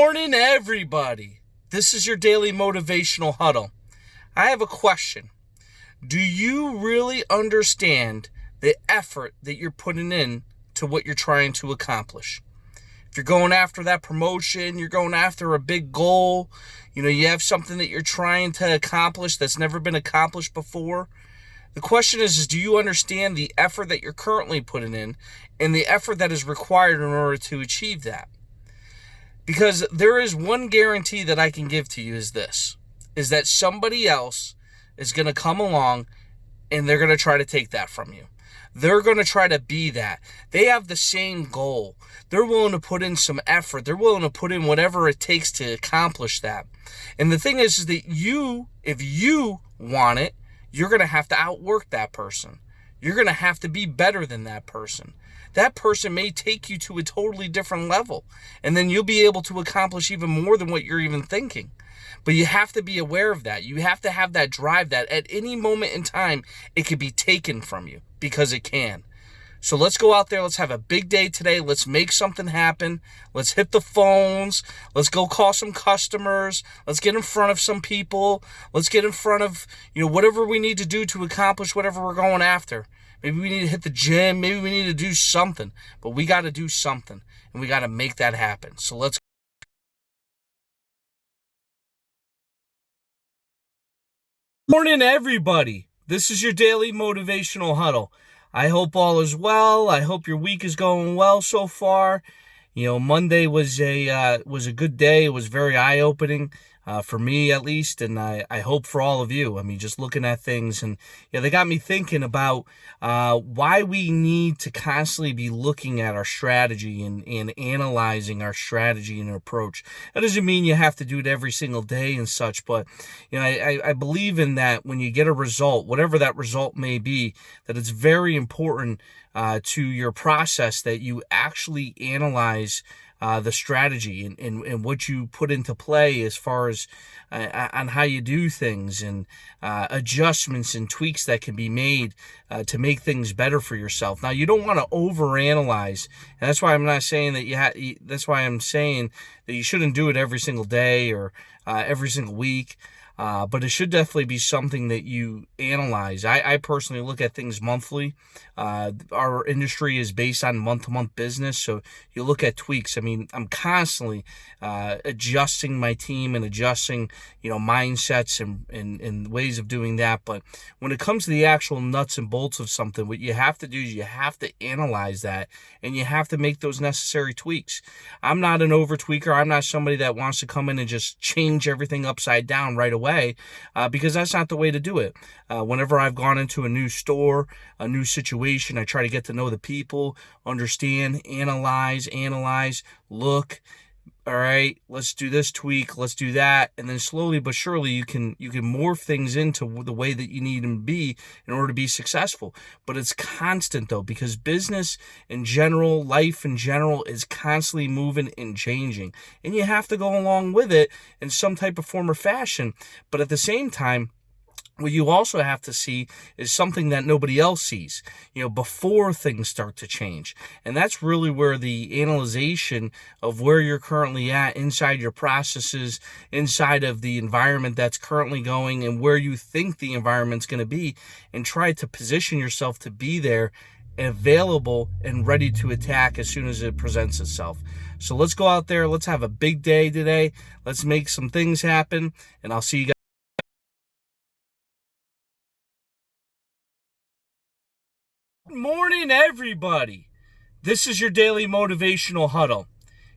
Morning, everybody. This is your daily motivational huddle. I have a question. Do you really understand the effort that you're putting in to what you're trying to accomplish? If you're going after that promotion, you're going after a big goal, you have something that you're trying to accomplish that's never been accomplished before. The question is do you understand the effort that you're currently putting in and the effort that is required in order to achieve that? Because there is one guarantee that I can give to you is that somebody else is going to come along and they're going to try to take that from you. They're going to try to be that. They have the same goal. They're willing to put in some effort. They're willing to put in whatever it takes to accomplish that. And the thing is that if you want it, you're going to have to outwork that person. You're going to have to be better than that person. That person may take you to a totally different level, and then you'll be able to accomplish even more than what you're even thinking. But you have to be aware of that. You have to have that drive that at any moment in time, it could be taken from you, because it can. So let's go out there. Let's have a big day today. Let's make something happen. Let's hit the phones. Let's go call some customers. Let's get in front of some people. Let's get in front of, whatever we need to do to accomplish whatever we're going after. Maybe we need to hit the gym. Maybe we need to do something. But we got to do something, and we got to make that happen. So let's Morning, everybody. This is your daily motivational huddle. I hope all is well. I hope your week is going well so far. Monday was a good day. It was very eye-opening for me, at least, and I hope for all of you. I mean, just looking at things, and they got me thinking about why we need to constantly be looking at our strategy and analyzing our strategy and approach. That doesn't mean you have to do it every single day and such, but I believe in that when you get a result, whatever that result may be, that it's very important to your process that you actually analyze the strategy and what you put into play as far as on how you do things and adjustments and tweaks that can be made to make things better for yourself. Now, you don't want to overanalyze, and that's why I'm not saying that that's why I'm saying that you shouldn't do it every single day or every single week. But it should definitely be something that you analyze. I personally look at things monthly. Our industry is based on month-to-month business, so you look at tweaks. I mean, I'm constantly adjusting my team and adjusting, mindsets and ways of doing that. But when it comes to the actual nuts and bolts of something, what you have to do is you have to analyze that, and you have to make those necessary tweaks. I'm not an over-tweaker. I'm not somebody that wants to come in and just change everything upside down right away. Because that's not the way to do it. Whenever I've gone into a new store, a new situation, I try to get to know the people, understand, analyze, look. All right, let's do this tweak, let's do that, and then slowly but surely you can morph things into the way that you need them to be in order to be successful. But it's constant though, because business in general, life in general, is constantly moving and changing, and you have to go along with it in some type of form or fashion. But at the same time, what you also have to see is something that nobody else sees, before things start to change. And that's really where the analyzation of where you're currently at inside your processes, inside of the environment that's currently going, and where you think the environment's going to be, and try to position yourself to be there, available and ready to attack as soon as it presents itself. So let's go out there. Let's have a big day today. Let's make some things happen, and I'll see you guys. Good morning, everybody. This is your daily motivational huddle.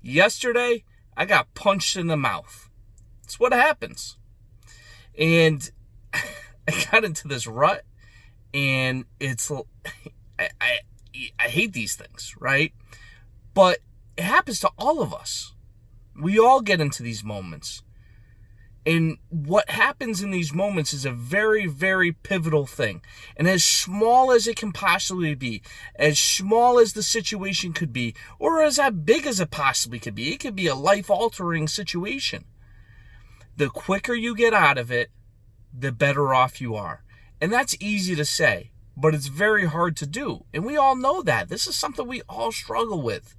Yesterday, I got punched in the mouth. It's what happens. And I got into this rut, and I hate these things, right? But it happens to all of us. We all get into these moments. And what happens in these moments is a very, very pivotal thing. And as small as it can possibly be, as small as the situation could be, or as big as it possibly could be, it could be a life-altering situation. The quicker you get out of it, the better off you are. And that's easy to say, but it's very hard to do. And we all know that. This is something we all struggle with.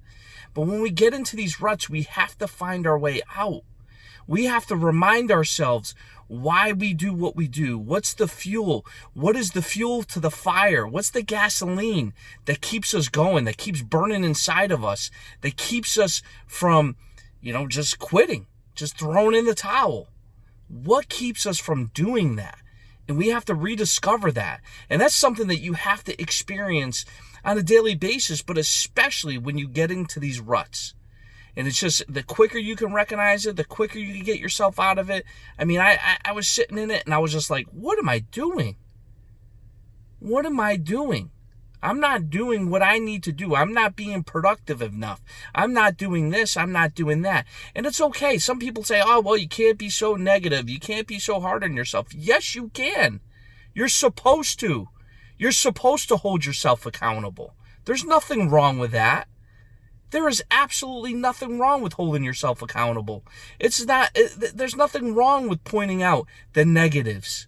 But when we get into these ruts, we have to find our way out. We have to remind ourselves why we do what we do. What's the fuel? What is the fuel to the fire? What's the gasoline that keeps us going, that keeps burning inside of us, that keeps us from, just quitting, just throwing in the towel? What keeps us from doing that? And we have to rediscover that. And that's something that you have to experience on a daily basis, but especially when you get into these ruts. And it's just, the quicker you can recognize it, the quicker you can get yourself out of it. I mean, I was sitting in it and I was just like, what am I doing? What am I doing? I'm not doing what I need to do. I'm not being productive enough. I'm not doing this. I'm not doing that. And it's okay. Some people say, oh, well, you can't be so negative. You can't be so hard on yourself. Yes, you can. You're supposed to. You're supposed to hold yourself accountable. There's nothing wrong with that. There is absolutely nothing wrong with holding yourself accountable. There's nothing wrong with pointing out the negatives.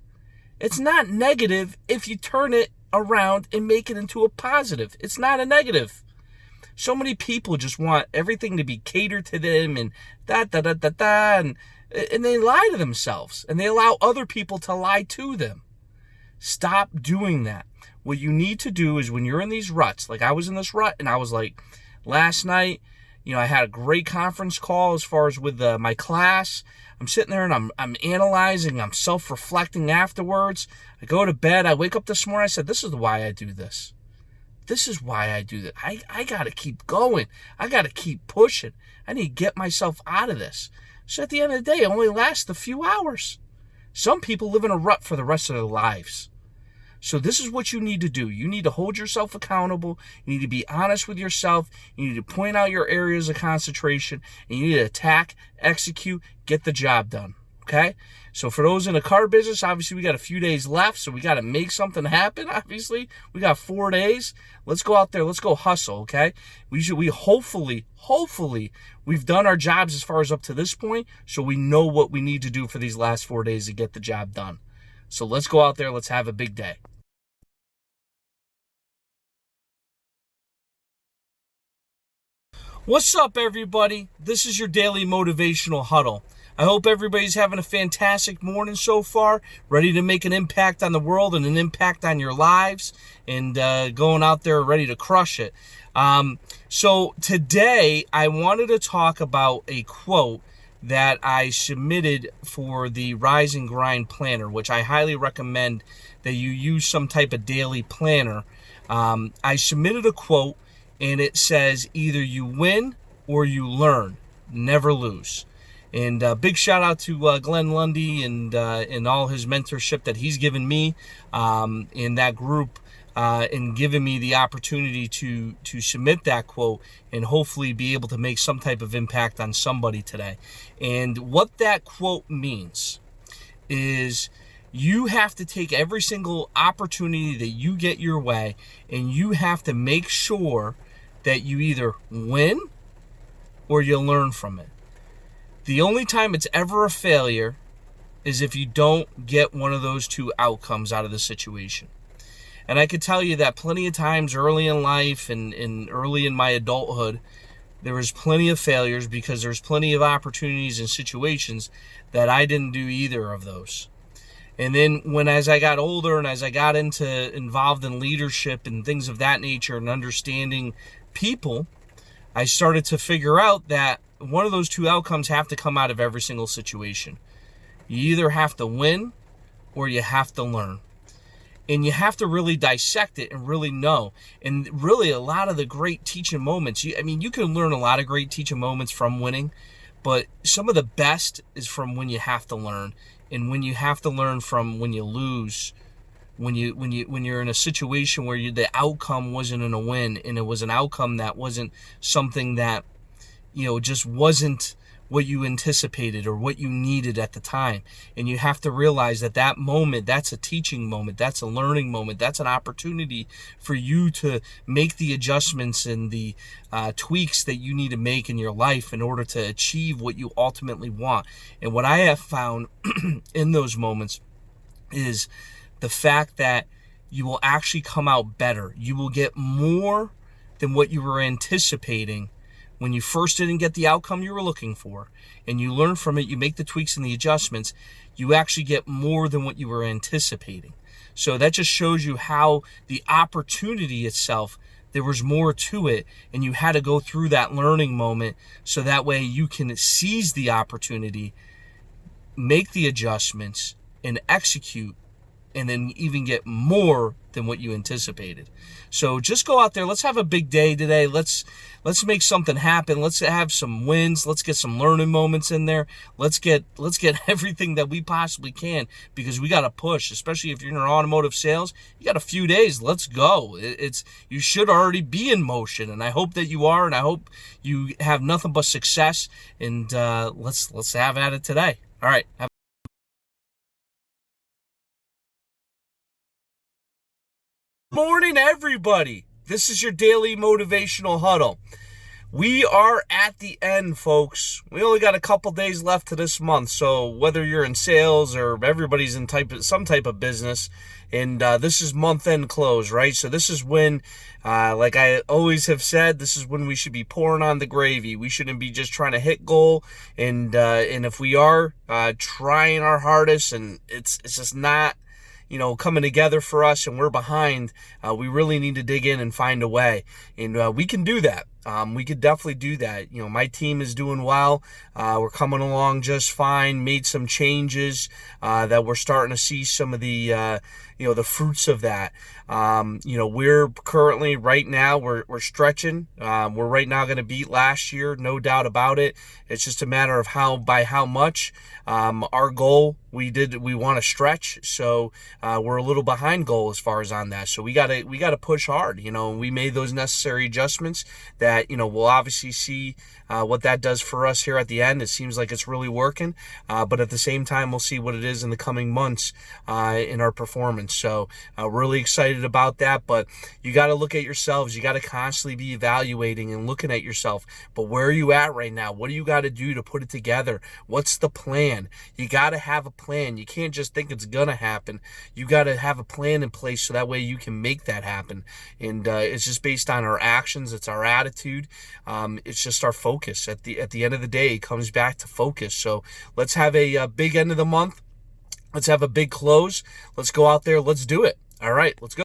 It's not negative if you turn it around and make it into a positive. It's not a negative. So many people just want everything to be catered to them and and they lie to themselves and they allow other people to lie to them. Stop doing that. What you need to do is when you're in these ruts, like I was in this rut and I was like, last night, I had a great conference call as far as with my class. I'm sitting there and I'm analyzing, I'm self-reflecting afterwards. I go to bed, I wake up this morning, I said, this is why I do this. This is why I do that. I got to keep going. I got to keep pushing. I need to get myself out of this. So at the end of the day, it only lasts a few hours. Some people live in a rut for the rest of their lives. So this is what you need to do. You need to hold yourself accountable. You need to be honest with yourself. You need to point out your areas of concentration. And you need to attack, execute, get the job done. Okay? So for those in the car business, obviously we got a few days left. So we got to make something happen, obviously. We got 4 days. Let's go out there. Let's go hustle, okay? We hopefully, we've done our jobs as far as up to this point. So we know what we need to do for these last 4 days to get the job done. So let's go out there. Let's have a big day. What's up, everybody? This is your daily motivational huddle. I hope everybody's having a fantastic morning so far, ready to make an impact on the world and an impact on your lives, and going out there ready to crush it. So today, I wanted to talk about a quote that I submitted for the Rise and Grind Planner, which I highly recommend that you use some type of daily planner. I submitted a quote, and it says, either you win or you learn, never lose. And big shout out to Glenn Lundy and all his mentorship that he's given me in that group, and giving me the opportunity to submit that quote and hopefully be able to make some type of impact on somebody today. And what that quote means is you have to take every single opportunity that you get your way, and you have to make sure that you either win or you learn from it. The only time it's ever a failure is if you don't get one of those two outcomes out of the situation. And I could tell you that plenty of times early in life and early in my adulthood, there was plenty of failures because there's plenty of opportunities and situations that I didn't do either of those. And then as I got older and as I got involved in leadership and things of that nature and understanding people, I started to figure out that one of those two outcomes have to come out of every single situation. You either have to win or you have to learn. And you have to really dissect it and really know. And really a lot of the great teaching moments, you can learn a lot of great teaching moments from winning, but some of the best is from when you have to learn, and when you have to learn from when you lose, when you're in a situation where the outcome wasn't in a win, and it was an outcome that wasn't something that just wasn't what you anticipated or what you needed at the time. And you have to realize that moment, that's a teaching moment, that's a learning moment, that's an opportunity for you to make the adjustments and the tweaks that you need to make in your life in order to achieve what you ultimately want. And what I have found in those moments is the fact that you will actually come out better. You will get more than what you were anticipating when you first didn't get the outcome you were looking for, and you learn from it, you make the tweaks and the adjustments, you actually get more than what you were anticipating. So that just shows you how the opportunity itself, there was more to it, and you had to go through that learning moment so that way you can seize the opportunity, make the adjustments, and execute, and then even get more than what you anticipated. So just go out there. Let's have a big day today. Let's make something happen. Let's have some wins. Let's get some learning moments in there. Let's get everything that we possibly can, because we got to push, especially if you're in automotive sales. You got a few days. Let's go. You should already be in motion, and I hope that you are, and I hope you have nothing but success. And let's have at it today. All right. Morning, everybody. This is your daily motivational huddle. We are at the end, folks. We only got a couple days left to this month, so whether you're in sales or everybody's in some type of business, and this is month-end close, right? So this is when, like I always have said, this is when we should be pouring on the gravy. We shouldn't be just trying to hit goal, and if we are trying our hardest and it's just not coming together for us and we're behind, we really need to dig in and find a way. And we can do that. We could definitely do that. My team is doing well. We're coming along just fine, made some changes that we're starting to see some of the fruits of that. We're currently right now, we're stretching. We're right now going to beat last year, no doubt about it. It's just a matter of by how much. Our goal, we want to stretch, so we're a little behind goal as far as on that. So we gotta push hard. We made those necessary adjustments that we'll obviously see what that does for us here at the end. It seems like it's really working, but at the same time, we'll see what it is in the coming months in our performance. So really excited about that. But you got to look at yourselves. You got to constantly be evaluating and looking at yourself. But where are you at right now? What do you got to do to put it together? What's the plan? You got to have a plan. You can't just think it's gonna happen. You got to have a plan in place so that way you can make that happen. And it's just based on our actions. It's our attitude. It's just our focus. At the end of the day, it comes back to focus. So let's have a big end of the month. Let's have a big close. Let's go out there. Let's do it. All right, let's go.